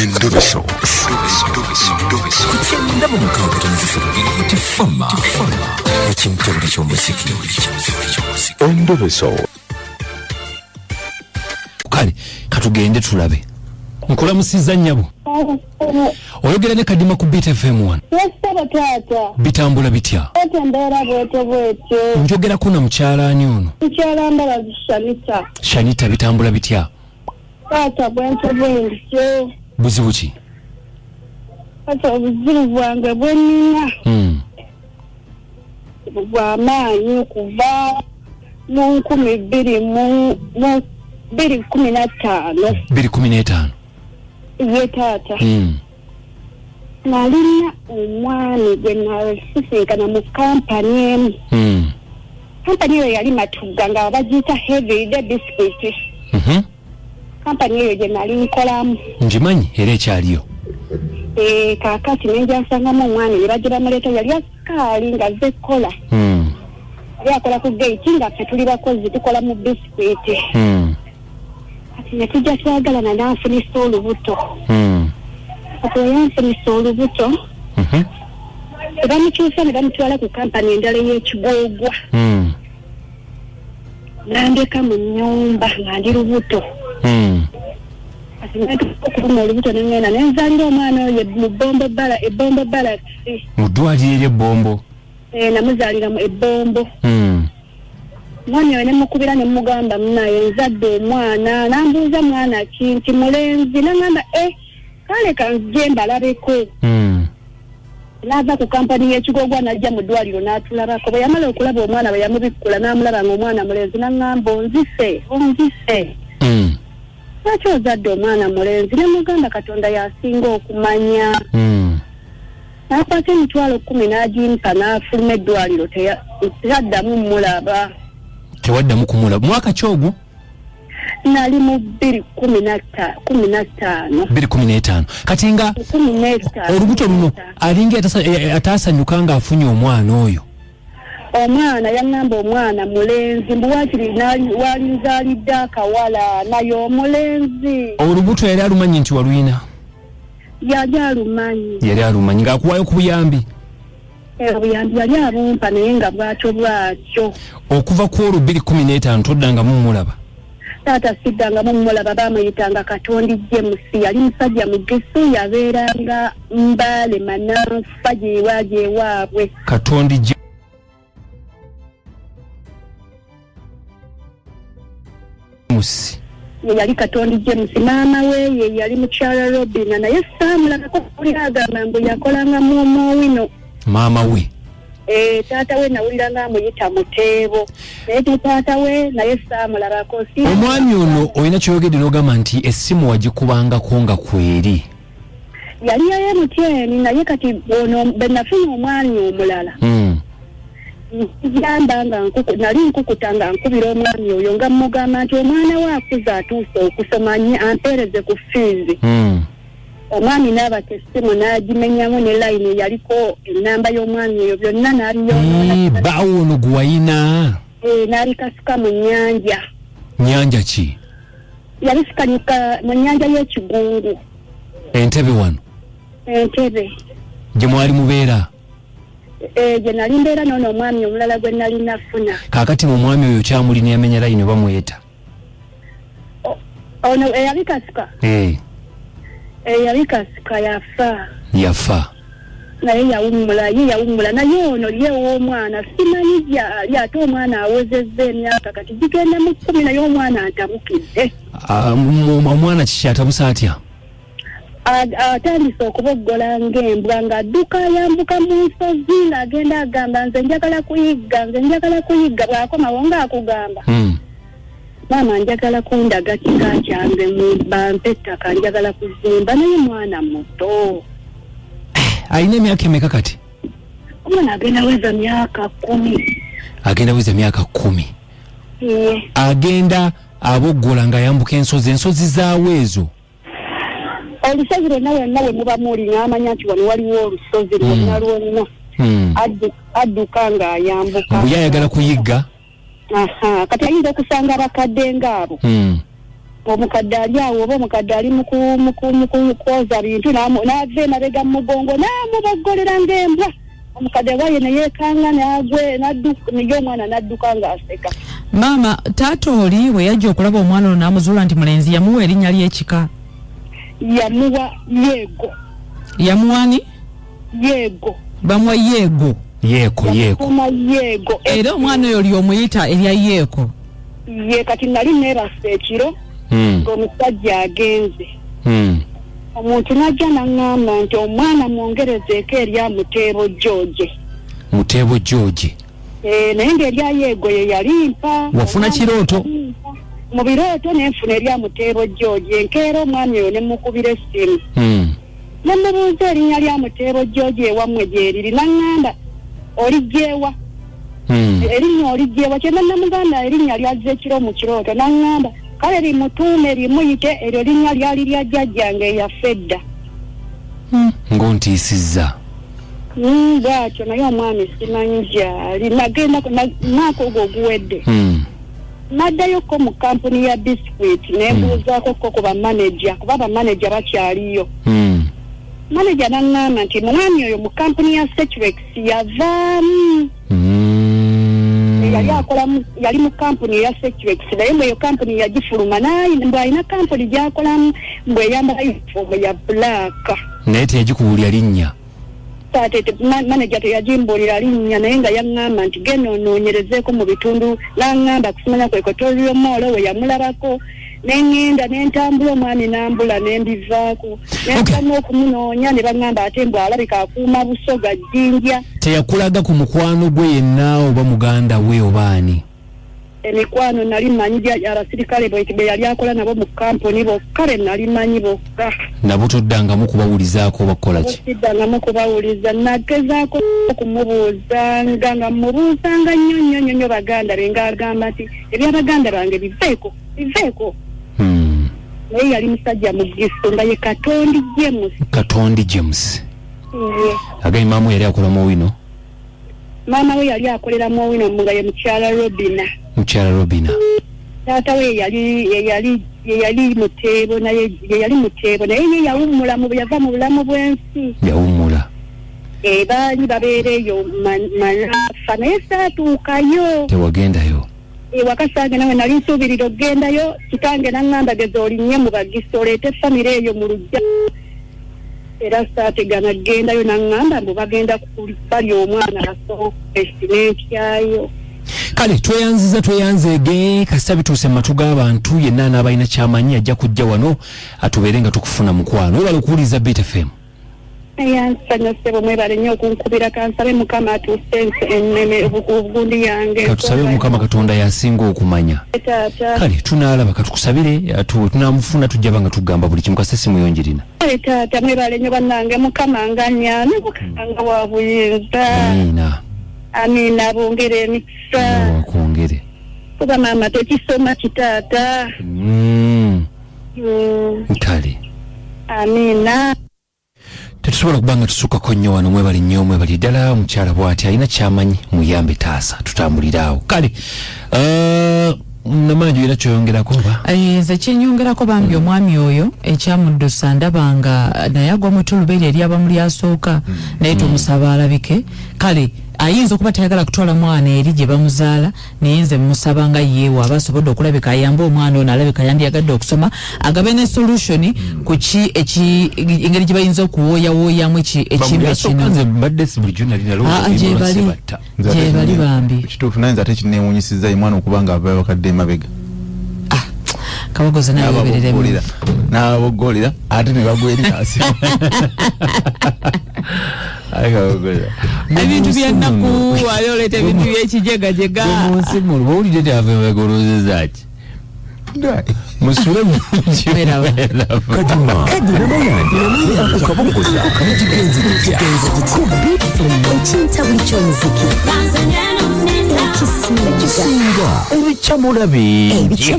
Endobeso. Kugenda mu mukaaga tifama ekintu ky'omuziki. Endobeso. Kale katugende tulabe. Nkulamusiza nnyabo. Oyogera ne Kadima ku Beat FM 1. Tata. Bitambula bitya? Otembera bwetyo. Njogera kuna mukyala ani ono? Mukyala mbala Shanita. Shanita bitambula bitya? Tata bwetyo. Buzibu ki? Tata obuzibu bwange bwenina. Bw'amaanyi kuva mu 2015. 2015. Ye tata. Nalina omwami gwe nalisinkana mu kampani emu. Kampani eyo yali Matuga nga bagiyita Heavy the Biscuit. Kampani eyo gye nali nkolamu. Njimanyi era ekyaliyo. Kaakati nenja nsangamu omwami ne bagira muleeta yali Askari nga azze kola. Yali akola ku gate nga ffe tuli bakozi tukola mu biscuit. Netujja twagalana Nanfunisa Olubuto. Apo Yanfunisa Olubuto. Bamukyusa ne bamutwala ku kampani endala y'ekigogwa. Nandeka mu nnyumba nga ndi lubuto. Okuma olubuto nengenda nenzalira omwana oyo ebombo bala. Mudwalire ebbombo. Namuzalira mu ebbombo. Mwanya ne mukubira ne mugamba munaye nzadde omwana nambuuza mwana kinti mulenzi nangamba kale kanjemba labeko. Naza ku kampani y'ekigogwa najja mu ddwaliro n'atulabako bwe yamala okulaba omwana bwe yamubikkula n'amulaba ng'omwana mulenzi n'angamba onzise. Lwaki ozadde omwana mulenzi ne mugamba Katonda yasinga okumanya. N'akwata emitwalo 10 n'agimpa n'afuluma eddwaliro teyaddamu mulaba. Tewaddamu kumulaba. Mwaka ki ogwo? Nali mu 2015. Kati nga olubuto luno alinga ataasanyuka nga afunye omwana oyo. Omwana yangamba omwana mulenzi mbuwakiri walinzaalidde akawala naye omulenzi. Olubuto yali alumanyi nti waluyina? Yali alumanyi ng'akuwaayo ku buyambi? Obuyambi yali abumpa naye nga bwatyo. Okuva ku olwo 2015 toddangamu mmulaba? Taata siddangamu mmulaba, bamuyitanga Katondi James. Yali musajja mugeso yabeeranga Mbale Mananfa Ewaabwe. Katondi James. Yali Katondi James. Maama we yali mukyala Robin naye saamulabako kulira agamba mbu yakolanga mu wino. Maama we. Taata we nawulira nga amuyita Muteebo. Naye taata we naye saamulabako. Omwami ono olina kyoyogedde n'ogamba nti essimu wagikubangako nga kweri. Yali yaye mutyeni naye kati ono benafuna omwami omulala. Nkigamba nga nali nkukuta nga nkubira omwami oyo nga mugamba nti omwana we akuze atuuse okusoma ampeereze ku fiizi. Omwami n'abaka essimu n'agimenyamu ne layini yaliko ennamba y'omwami oyo byonna n'abiyonoona. Bawo ono gwe wayina? N'abikasuka mu nnyanja. Nnyanja ki? Yabisikanyuka mu nnyanja y'ekigungu. Entebe wano? Entebe. Gye mwali mubeera? Gye nali mbeera n'ono omwami omulala gwe nali nafuna. Kaakati mu mwami oyo kyamuli ne yamenya layini oba muyeta? Ono eyabikasuka? Yabikasuka yafa. Naye yawummula naye ono ye w'omwana simanyi gyali ate omwana awezezza emyaka kati gigenda mu 10 naye omwana antabukidde. Omwana kiki atabusa atya? Atandise okuboggola ng'embwa ng'adduka yambuka mu nsozi ng'agenda agamba nze njagala kuyigga bw'akomawo ng'akugamba. Maama njagala kundaga kika kyange mu bampe ettaka njagala kuzimba naye mwana muto. Alina emyaka emeka kati? Omwana agenda weza myaka 10. Agenda aboggola nga yambuka ensozi zaawo ezo? Olusozi lwonna wenna we muba muli n'amanya nti wano waliwo olusozi lwonna. Adduka ng'ayambuka. Mbu yayagala kuyigga? Kati ayinza okusanga abakadde ng'abo. omukadde ali awo oba omukadde ali mu kwoza bintu n'ava emabega mu mugongo n'amuboggolera ng'embwa omukadde waye ne yeekanga n'agwe niyo omwana n'adduka ng'aseka. Maama taata oli bwe yajja okulaba omwana ono n'amuzuula nti mulenzi yamuwa erinnya ly'ekika? Yamuwa Yeego. Yamuwani? Yeego. Bamuwa Yeego. Yeego. Era omwana oyo oli omuyita erya Yeeko? Ye kati nali neebase ekiro ng'omusajja agenze. Omuntu n'ajja n'aŋŋamba nti omwana mwongerezeeko erya Muteebo George. Naye ng'erya Yeego ye yalimpa. Wafuna kirooto? Mu birooto nenfuna erya Muteebo George. Enkeera omwami oyo ne mukubira essimu. Ne mubuuza erinnya lya Muteebo George ewammwe gye liri n'aŋŋamba oligyewa. Erinnya oligyewa kyenda namuganda erinnya lyazze ekiro mu kirooto n'aŋŋamba kale limutuume limuyite eryo linnya lyali lya jjajjange eyaffe edda. Ng'ontiisizza. Bw'atyo naye omwami simanyi gy'ali nagenda mwaka ogwo oguwedde. Naddayoko mu kampuni ya biscuit neembuuzaako ku bamaneja kuba bamaneja bakyaliyo. Maneja n'aŋŋamba nti mwami oyo mu kampuni ya Secrex yavaamu. Yali mu kampuni ya Secrex naye mbweyo kampuni yagifuluma mbwe alina kampuni gy'akolamu mbwe eyambala yunifoomu ya bbulaaka. Naye teyagikubuulira linnya? Maneja teyagimbuulira linnya naye nga yaŋŋamba nti genda onoonyerezeeko mu bitundu n'aŋŋamba kusimanya kwe Kotorio Mall we yamulabako n'engenda n'entambula omwami n'ambula n'embivaako n'enfana okumunoonya ne baŋŋamba ate mbwe alabika akuuma Busoga Jjinja. Teyakulaga ku mukwano gwe yenna oba muganda we oba ani? Emikwano nali manyi abasirikale be yali akola nabo mu kampuni bokka be nali manyi bokka. Nabo toddangamu kubawulizaako oba kukola ki? Siddangamu kubawuliza nagezaako okumubuuzanga nga mubuuzanga nnyo baganda be ng'agamba nti ebyabaganda bange biveeko. Naye yali musajja mugiso nga ye Katondi James. Agaye maama yali akola mu wino? Maama we yali akolera mu wino nga ye Mukyala Robina. Taata we yali Muteebo naye ye yawummula yava mu bulamu bw'ensi. Yawummula. Baali babeera eyo Malafa naye saatuukayo. Tewagendayo? Wakasange nawe nali nsuubirira okugendayo kitange n'aŋŋamba geza olinnye mu bagiso oleete famire eyo mu lujja. Era saategana gendayo n'aŋŋamba mbu bagenda bali omwana Asooka n'entyayo. Kale tweyanzeege kasita bituuse mu matu g'abantu yenna n'abalina ky'amanyi ajja kujja wano atubeere nga tukufuna mukwano. Webale okuwuliriza Beat FM. Yansanyuse mwebale nnyo okunkubira kansabe Mukama atuuse enneme obugundi yange. Katusabe Mukama Katonda yasinga okumanya. Kale tunaalaba katukusabire tunamufuna tujja banga tugamba buli kimu kasesi muyonjirina. Taata mwebale nnyo bannange Mukama nganyane nga wa buyinza. Amina bongere emikisa. Wakwongere. Kuba maama tekisoma kitaata. Kale. Amina. Tetusobola kubanga tusukako nnyo wano mwebali ddala omukyala bw'ati alina ky'amanyi muyambe taasa tutambuliraawo. Kale Namanju era kyoyongerako ba? Nze kyenyongerako bambi omwami oyo ekyamuddusa ndaba nga naye agwa mu tulubeeri eri Bamulya Asooka naye tumusaba alabike. Kale ayinza okuba tayagala kutwala mwana eri gye bamuzaala naye nze musaba nga yeewa aba asobodde okulabika ayambe omwana ono alabika yandiyagadde okusoma agabe ne solution ku ki engeri gye bayinza okuwooyawooyamu ekimba kino. Gye bali bambi kituufu naye nze ate kinneewuunyisizza omwana okuba nga ava bakadde emabega. Kabogoza nayobereremu n'aboggolera ate ne bagwa eri kasi. Ebintu byannaku wali oleeta ebintu by'ekijegajega munsi muno bawulidde nti ava emabega olowooza ki? Musule Kadima namayandi ako kabogoza kamukigenzi kitya ekinta buli ky'omuziki ekisinga ebicamula bingi